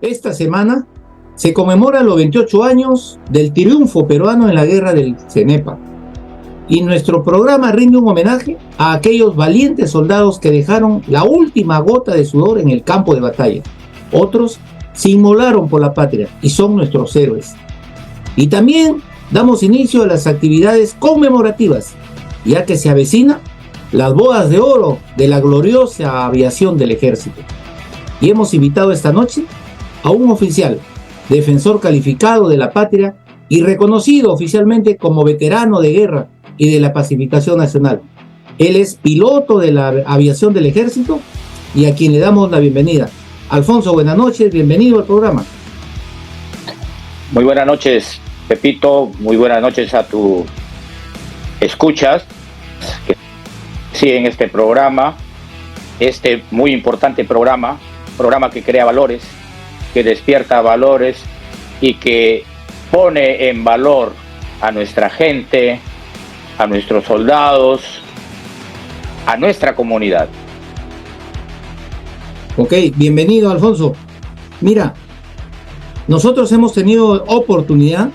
Esta semana se conmemora los 28 años del triunfo peruano en la guerra del Cenepa. Y nuestro programa rinde un homenaje a aquellos valientes soldados que dejaron la última gota de sudor en el campo de batalla. Otros se inmolaron por la patria y son nuestros héroes. Y también damos inicio a las actividades conmemorativas, ya que se avecina las bodas de oro de la gloriosa aviación del ejército. Y hemos invitado esta noche a un oficial, defensor calificado de la patria y reconocido oficialmente como veterano de guerra y de la pacificación nacional. Él es piloto de la aviación del ejército y a quien le damos la bienvenida. Alfonso, buenas noches, bienvenido al programa. Muy buenas noches, Pepito, muy buenas noches a tu escuchas que siguen este programa, este muy importante programa que crea valores, que despierta valores y que pone en valor a nuestra gente, a nuestros soldados, a nuestra comunidad. Ok, bienvenido, Alfonso. Mira, nosotros hemos tenido oportunidad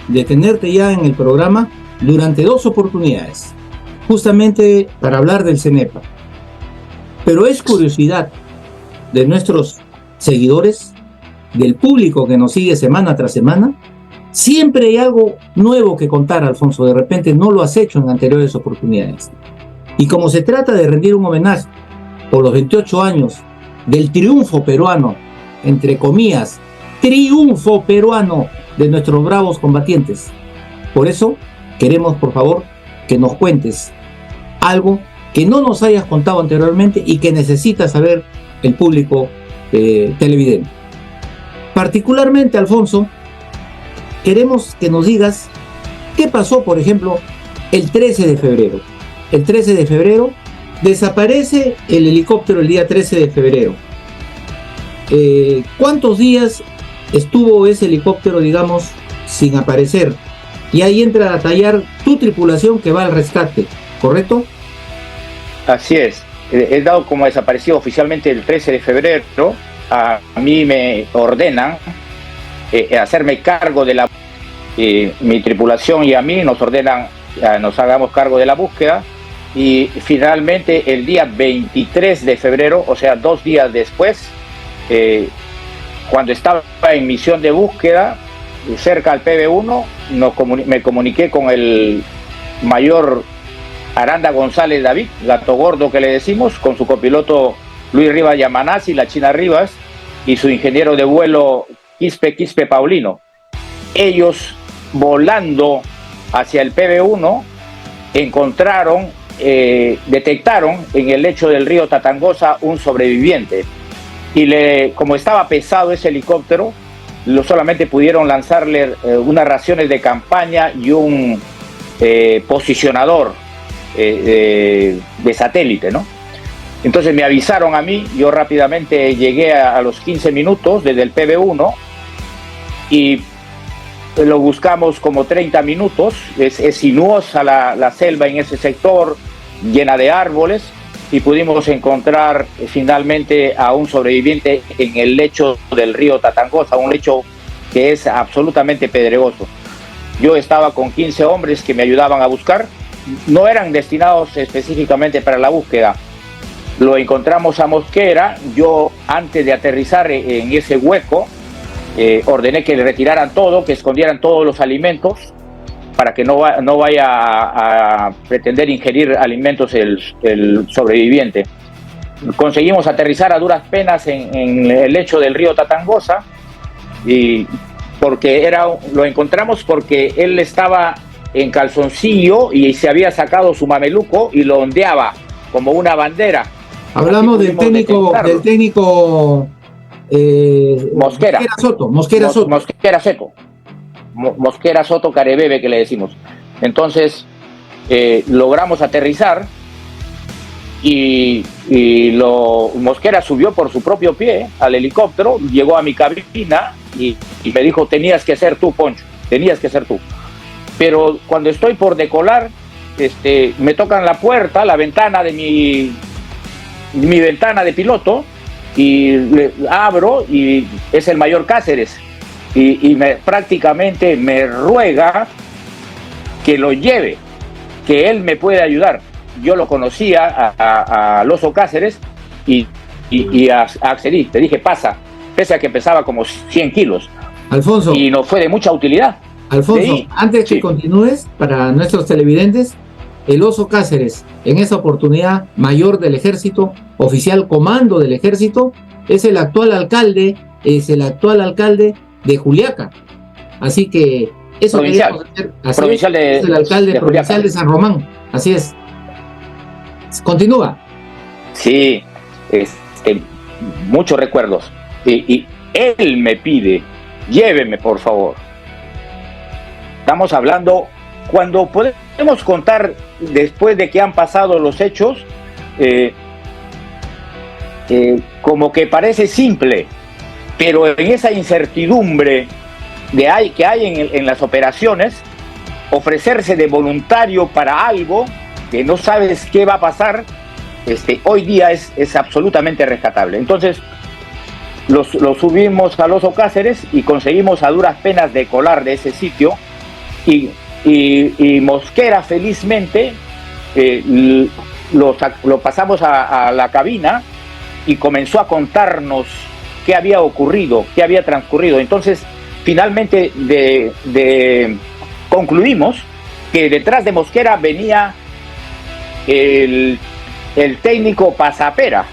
de tenerte ya en el programa durante 2 oportunidades, justamente para hablar del Cenepa. Pero es curiosidad de nuestros seguidores, del público que nos sigue semana tras semana, siempre hay algo nuevo que contar, Alfonso. De repente no lo has hecho en anteriores oportunidades. Y como se trata de rendir un homenaje por los 28 años del triunfo peruano, entre comillas, triunfo peruano de nuestros bravos combatientes, por eso queremos, por favor, que nos cuentes algo que no nos hayas contado anteriormente y que necesita saber el público televidente. Particularmente, Alfonso, queremos que nos digas qué pasó, por ejemplo, el 13 de febrero. El 13 de febrero desaparece el helicóptero el día 13 de febrero. ¿Cuántos días estuvo ese helicóptero, digamos, sin aparecer? Y ahí entra a tallar tu tripulación que va al rescate, ¿correcto? Así es. He dado como desaparecido oficialmente el 13 de febrero. A mí me ordenan hacerme cargo de la... mi tripulación y a mí nos ordenan, nos hagamos cargo de la búsqueda. Y finalmente el día 23 de febrero, o sea, 2 días después, cuando estaba en misión de búsqueda, cerca al PB1, me comuniqué con el mayor Aranda González David, Gato Gordo que le decimos, con su copiloto Luis Rivas Yamanasi, la China Rivas, y su ingeniero de vuelo Quispe Paulino. Ellos, volando hacia el PB1, detectaron en el lecho del río Tatangosa un sobreviviente. Y como estaba pesado ese helicóptero, solamente pudieron lanzarle unas raciones de campaña y un posicionador de satélite, ¿no? Entonces me avisaron a mí, yo rápidamente llegué a los 15 minutos desde el PB1 y lo buscamos como 30 minutos, es sinuosa la selva en ese sector, llena de árboles, y pudimos encontrar finalmente a un sobreviviente en el lecho del río Tatangosa, un lecho que es absolutamente pedregoso. Yo estaba con 15 hombres que me ayudaban a buscar, no eran destinados específicamente para la búsqueda. Lo encontramos a Mosquera. Yo, antes de aterrizar en ese hueco, ordené que le retiraran todo, que escondieran todos los alimentos para que no vaya a pretender ingerir alimentos el sobreviviente. Conseguimos aterrizar a duras penas en el lecho del río Tatangosa, y lo encontramos porque él estaba en calzoncillo y se había sacado su mameluco y lo ondeaba como una bandera. Hablamos del técnico Mosquera Soto Carebebe, que le decimos. Entonces logramos aterrizar y Mosquera subió por su propio pie al helicóptero, llegó a mi cabina y me dijo: tenías que ser tú, Poncho, tenías que ser tú. Pero cuando estoy por decolar, me tocan la puerta, la ventana de mi ventana de piloto, y le abro y es el mayor Cáceres y prácticamente me ruega que lo lleve, que él me puede ayudar. Yo lo conocía al oso Cáceres y accedí. Le dije, pasa, pese a que pesaba como 100 kilos. Alfonso. Y nos fue de mucha utilidad. Alfonso, antes que continúes, para nuestros televidentes, el oso Cáceres, en esa oportunidad mayor del ejército, oficial comando del ejército, es el actual alcalde de Juliaca. Así que eso provincial, hacer. Así provincial es el alcalde provincial de San Román. Así es. Continúa. Sí, muchos recuerdos. Y él me pide, lléveme por favor. Estamos hablando, cuando podemos contar después de que han pasado los hechos, como que parece simple, pero en esa incertidumbre que hay en las operaciones, ofrecerse de voluntario para algo que no sabes qué va a pasar, hoy día es absolutamente rescatable. Entonces lo subimos al oso Cáceres y conseguimos a duras penas decolar de ese sitio y Mosquera felizmente lo pasamos a la cabina y comenzó a contarnos qué había ocurrido, qué había transcurrido. Entonces finalmente concluimos que detrás de Mosquera venía el técnico Pasapera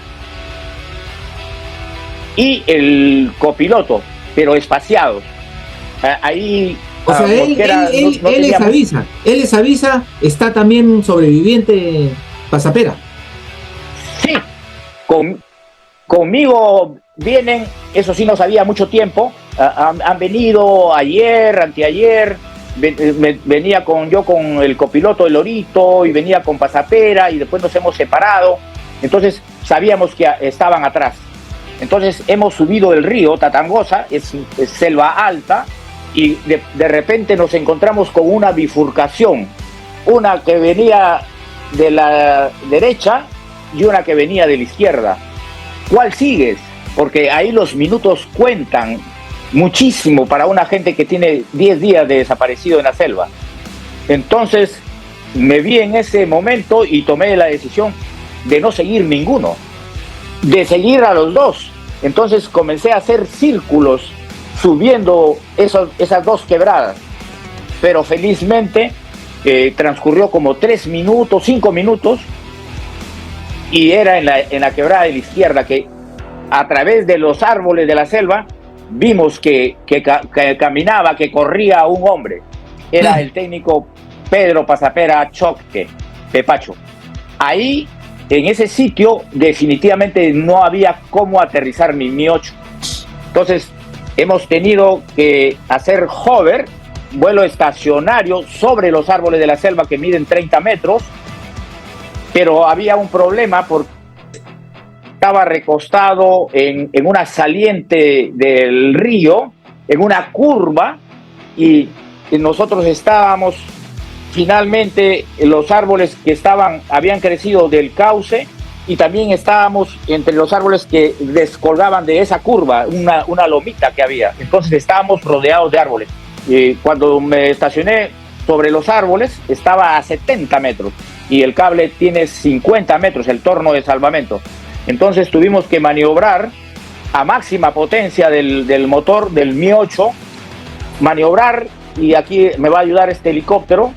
y el copiloto, pero espaciados. Ahí, o sea, él les avisa, está también sobreviviente Pasapera. Sí, conmigo vienen, eso sí no sabía mucho tiempo, han venido ayer, anteayer, venía yo con el copiloto El Lorito y venía con Pasapera y después nos hemos separado, entonces sabíamos que estaban atrás. Entonces hemos subido el río Tatangosa, es selva alta, y de repente nos encontramos con una bifurcación, una que venía de la derecha y una que venía de la izquierda. ¿Cuál sigues? Porque ahí los minutos cuentan muchísimo para una gente que tiene 10 días de desaparecido en la selva. Entonces me vi en ese momento y tomé la decisión de no seguir ninguno, de seguir a los dos. Entonces comencé a hacer círculos subiendo esas dos quebradas, pero felizmente transcurrió como 3 minutos, 5 minutos y era en la quebrada de la izquierda, que a través de los árboles de la selva vimos que caminaba, que corría un hombre. Era el técnico Pedro Pasapera Choque, Pepacho. Ahí, en ese sitio, definitivamente no había cómo aterrizar mi 8. Entonces, hemos tenido que hacer hover, vuelo estacionario sobre los árboles de la selva que miden 30 metros, pero había un problema porque estaba recostado en una saliente del río, en una curva, y nosotros estábamos finalmente, los árboles que habían crecido del cauce, y también estábamos entre los árboles que descolgaban de esa curva, una lomita que había. Entonces estábamos rodeados de árboles. Cuando me estacioné sobre los árboles, estaba a 70 metros, y el cable tiene 50 metros, el torno de salvamento. Entonces tuvimos que maniobrar a máxima potencia del motor del Mi 8, maniobrar, y aquí me va a ayudar este helicóptero.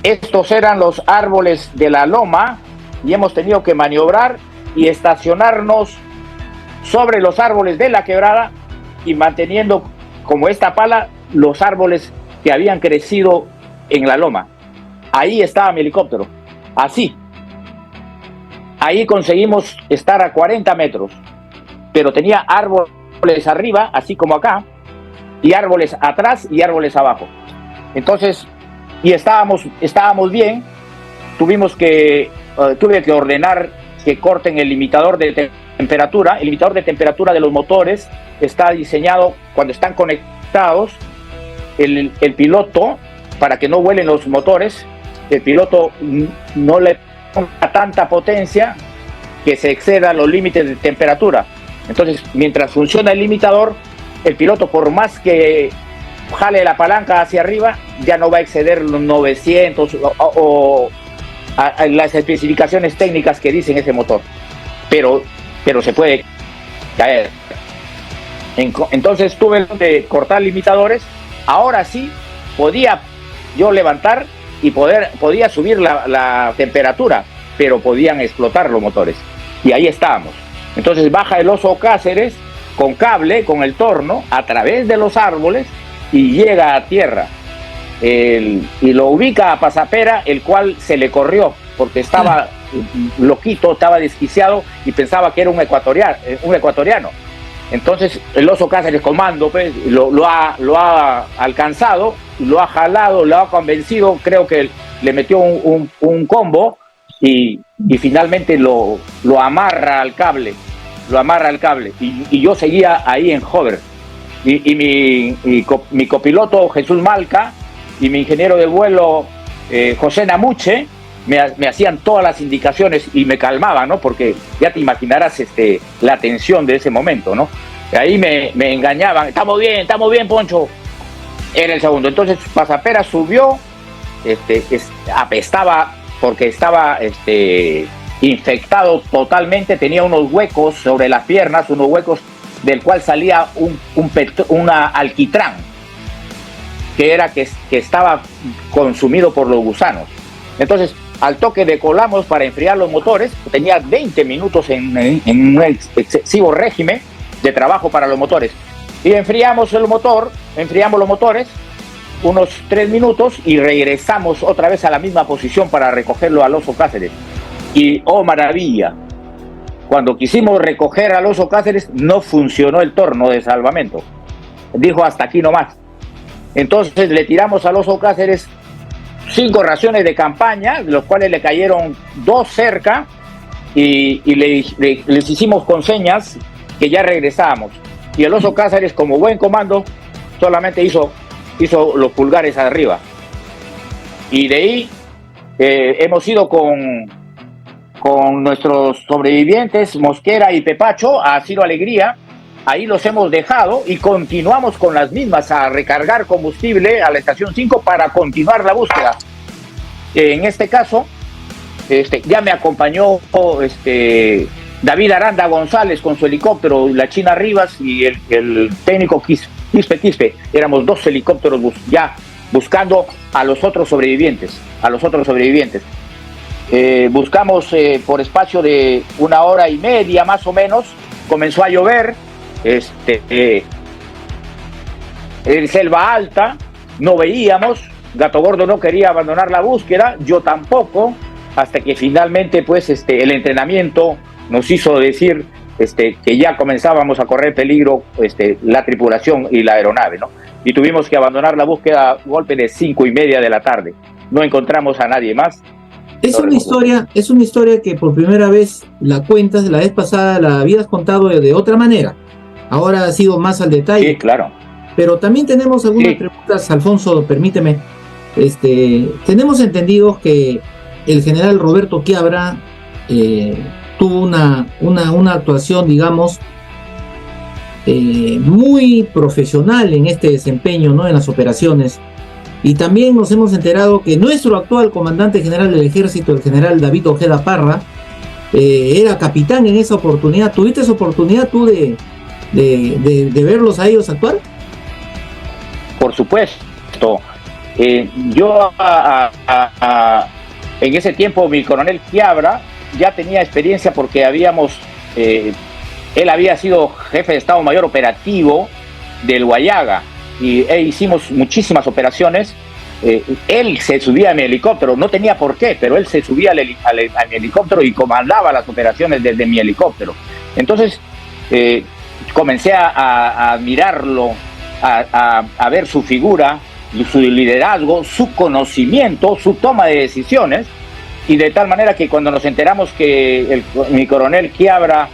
Estos eran los árboles de la loma y hemos tenido que maniobrar y estacionarnos sobre los árboles de la quebrada y manteniendo como esta pala los árboles que habían crecido en la loma. Ahí estaba mi helicóptero, así. Ahí conseguimos estar a 40 metros, pero tenía árboles arriba, así como acá, y árboles atrás y árboles abajo. Entonces, y estábamos bien. Tuve que ordenar que corten el limitador de temperatura. El limitador de temperatura de los motores está diseñado cuando están conectados. El piloto, para que no vuelen los motores, el piloto no le ponga tanta potencia que se exceda los límites de temperatura. Entonces, mientras funciona el limitador, el piloto, por más que jale la palanca hacia arriba, ya no va a exceder los 900 o las especificaciones técnicas que dicen ese motor, pero se puede caer. Entonces tuve que cortar limitadores. Ahora sí podía yo levantar y podía subir la temperatura, pero podían explotar los motores, y ahí estábamos. Entonces baja el Oso Cáceres con cable, con el torno, a través de los árboles, y llega a tierra. Y lo ubica a Pasapera, el cual se le corrió porque estaba loquito, estaba desquiciado y pensaba que era un ecuatoriano. Entonces el Oso Cáceres comando, pues, lo ha alcanzado, lo ha jalado, lo ha convencido, creo que le metió un combo y finalmente lo amarra al cable, y yo seguía ahí en hover. Y mi copiloto Jesús Malca y mi ingeniero de vuelo José Namuche me hacían todas las indicaciones y me calmaban, ¿no? Porque ya te imaginarás la tensión de ese momento, ¿no? Ahí me engañaban. Estamos bien, Poncho. Era el segundo. Entonces Pasapera subió, apestaba porque estaba infectado totalmente, tenía unos huecos sobre las piernas, unos huecos del cual salía un alquitrán que estaba consumido por los gusanos. Entonces, al toque decolamos para enfriar los motores. Tenía 20 minutos en un excesivo régimen de trabajo para los motores. Y enfriamos los motores unos 3 minutos y regresamos otra vez a la misma posición para recogerlo al Oso Cáceres. Y, oh maravilla, cuando quisimos recoger al Oso Cáceres no funcionó el torno de salvamento. Dijo hasta aquí nomás. Entonces le tiramos al Oso Cáceres 5 raciones de campaña, de los cuales le cayeron 2 cerca, y les hicimos con señas que ya regresábamos. Y el Oso Cáceres, como buen comando, solamente hizo los pulgares arriba. Y de ahí hemos ido con nuestros sobrevivientes, Mosquera y Pepacho, a Ciro Alegría. Ahí los hemos dejado y continuamos con las mismas a recargar combustible a la estación 5 para continuar la búsqueda. En este caso, ya me acompañó David Aranda González con su helicóptero, la China Rivas y el técnico Quispe. Éramos 2 helicópteros ya buscando a los otros sobrevivientes. Buscamos por espacio de 1 hora y media más o menos. Comenzó a llover. En selva alta no veíamos. Gato Gordo no quería abandonar la búsqueda, yo tampoco, hasta que finalmente pues el entrenamiento nos hizo decir que ya comenzábamos a correr peligro la tripulación y la aeronave, ¿no? Y tuvimos que abandonar la búsqueda a golpe de 5:30 de la tarde. No encontramos a nadie más. Es una historia que por primera vez la cuentas. La vez pasada la habías contado de otra manera. Ahora ha sido más al detalle. Sí, claro. Pero también tenemos algunas preguntas, Alfonso, permíteme. Tenemos entendido que el general Roberto Quiabra tuvo una actuación, digamos, muy profesional en este desempeño, ¿no? En las operaciones. Y también nos hemos enterado que nuestro actual comandante general del ejército, el general David Ojeda Parra, era capitán en esa oportunidad. ¿Tuviste esa oportunidad tú de verlos a ellos actuar? Por supuesto. Yo en ese tiempo mi coronel Quiabra ya tenía experiencia porque él había sido jefe de Estado Mayor operativo del Huallaga y hicimos muchísimas operaciones. Él se subía a mi helicóptero, no tenía por qué, pero él se subía a mi helicóptero y comandaba las operaciones desde mi helicóptero. Entonces comencé a admirarlo, a ver su figura, su liderazgo, su conocimiento, su toma de decisiones, y de tal manera que cuando nos enteramos que mi coronel Quiabra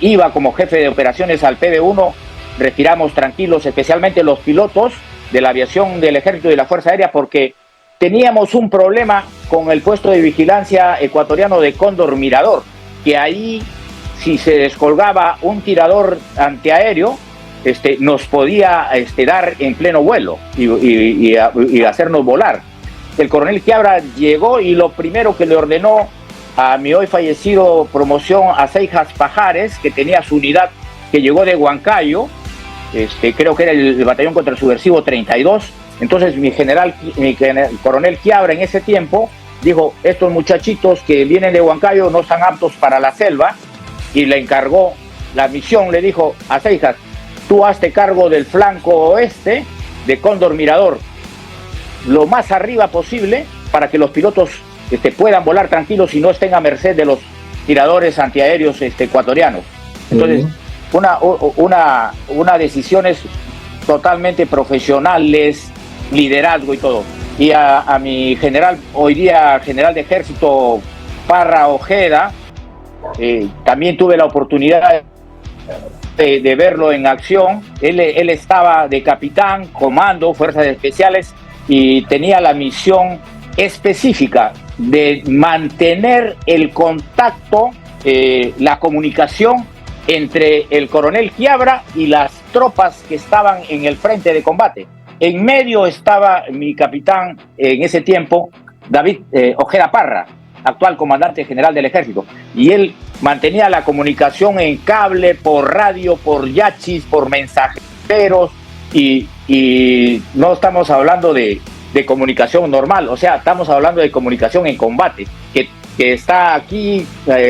iba como jefe de operaciones al PB1, respiramos tranquilos, especialmente los pilotos de la aviación del Ejército y de la Fuerza Aérea, porque teníamos un problema con el puesto de vigilancia ecuatoriano de Cóndor Mirador. que ahí, si se descolgaba un tirador antiaéreo, nos podía dar en pleno vuelo y hacernos volar. El coronel Quiabra llegó y lo primero que le ordenó a mi hoy fallecido promoción a Seijas Pajares, que tenía su unidad que llegó de Huancayo, creo que era el batallón contrasubversivo 32. Entonces mi coronel Quiabra en ese tiempo dijo, estos muchachitos que vienen de Huancayo no están aptos para la selva, y le encargó la misión, le dijo a Seijas, tú hazte cargo del flanco oeste de Cóndor Mirador, lo más arriba posible para que los pilotos puedan volar tranquilos y no estén a merced de los tiradores antiaéreos ecuatorianos. Entonces, una decisiones totalmente profesionales, liderazgo y todo. Y a mi general, hoy día general de ejército Parra Ojeda, también tuve la oportunidad de verlo en acción. Él estaba de capitán, comando, fuerzas especiales, y tenía la misión específica de mantener el contacto, la comunicación entre el coronel Quiabra y las tropas que estaban en el frente de combate. En medio estaba mi capitán en ese tiempo, David Ojeda Parra, actual comandante general del ejército, y él mantenía la comunicación en cable, por radio, por yachis, por mensajeros, y no estamos hablando de comunicación normal, o sea, estamos hablando de comunicación en combate, que está aquí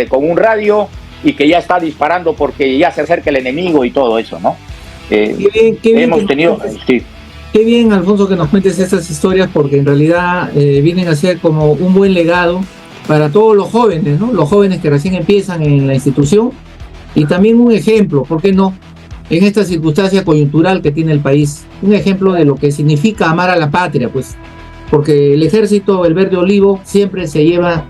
con un radio y que ya está disparando porque ya se acerca el enemigo y todo eso, ¿no? Qué bien hemos tenido... Sí. Qué bien, Alfonso, que nos cuentes estas historias, porque en realidad vienen a ser como un buen legado para todos los jóvenes, ¿no? Los jóvenes que recién empiezan en la institución, y también un ejemplo, ¿por qué no?, en esta circunstancia coyuntural que tiene el país, un ejemplo de lo que significa amar a la patria, pues, porque el ejército, el verde olivo, siempre se lleva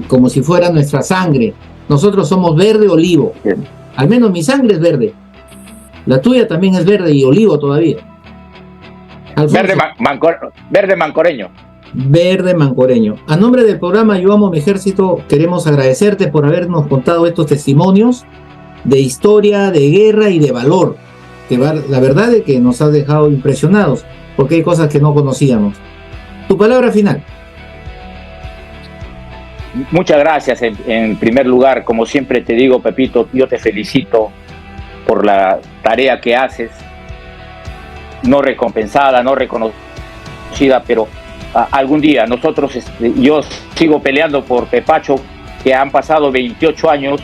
como si fuera nuestra sangre. Nosotros somos verde olivo, al menos mi sangre es verde, la tuya también es verde y olivo todavía. Alfonso, verde mancoreño. Verde mancoreño. A nombre del programa Yo Amo Mi Ejército, queremos agradecerte por habernos contado estos testimonios de historia, de guerra y de valor, que la verdad es que nos has dejado impresionados, porque hay cosas que no conocíamos. Tu palabra final. Muchas gracias. En primer lugar, como siempre te digo, Pepito, yo te felicito por la tarea que haces, no recompensada, no reconocida, pero algún día nosotros, yo sigo peleando por Pepacho, que han pasado 28 años,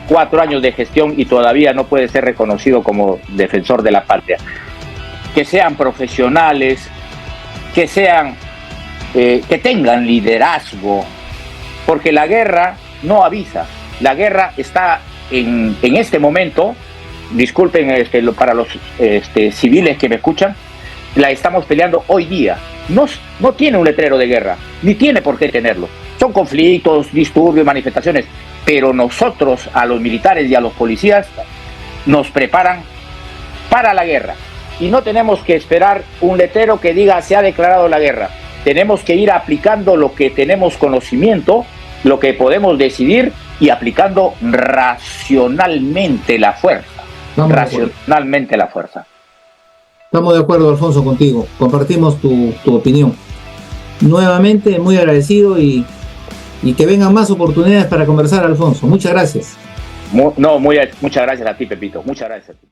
4 años de gestión y todavía no puede ser reconocido como defensor de la patria. Que sean profesionales, que tengan liderazgo, porque la guerra no avisa. La guerra está en este momento, disculpen para los civiles que me escuchan, la estamos peleando hoy día. No tiene un letrero de guerra, ni tiene por qué tenerlo. Son conflictos, disturbios, manifestaciones, pero nosotros, a los militares y a los policías, nos preparan para la guerra. Y no tenemos que esperar un letrero que diga se ha declarado la guerra. Tenemos que ir aplicando lo que tenemos conocimiento, lo que podemos decidir, y aplicando racionalmente la fuerza. Racionalmente la fuerza. Estamos de acuerdo, Alfonso, contigo. Compartimos tu opinión. Nuevamente, muy agradecido y que vengan más oportunidades para conversar, Alfonso. Muchas gracias. Muchas gracias a ti, Pepito. Muchas gracias a ti.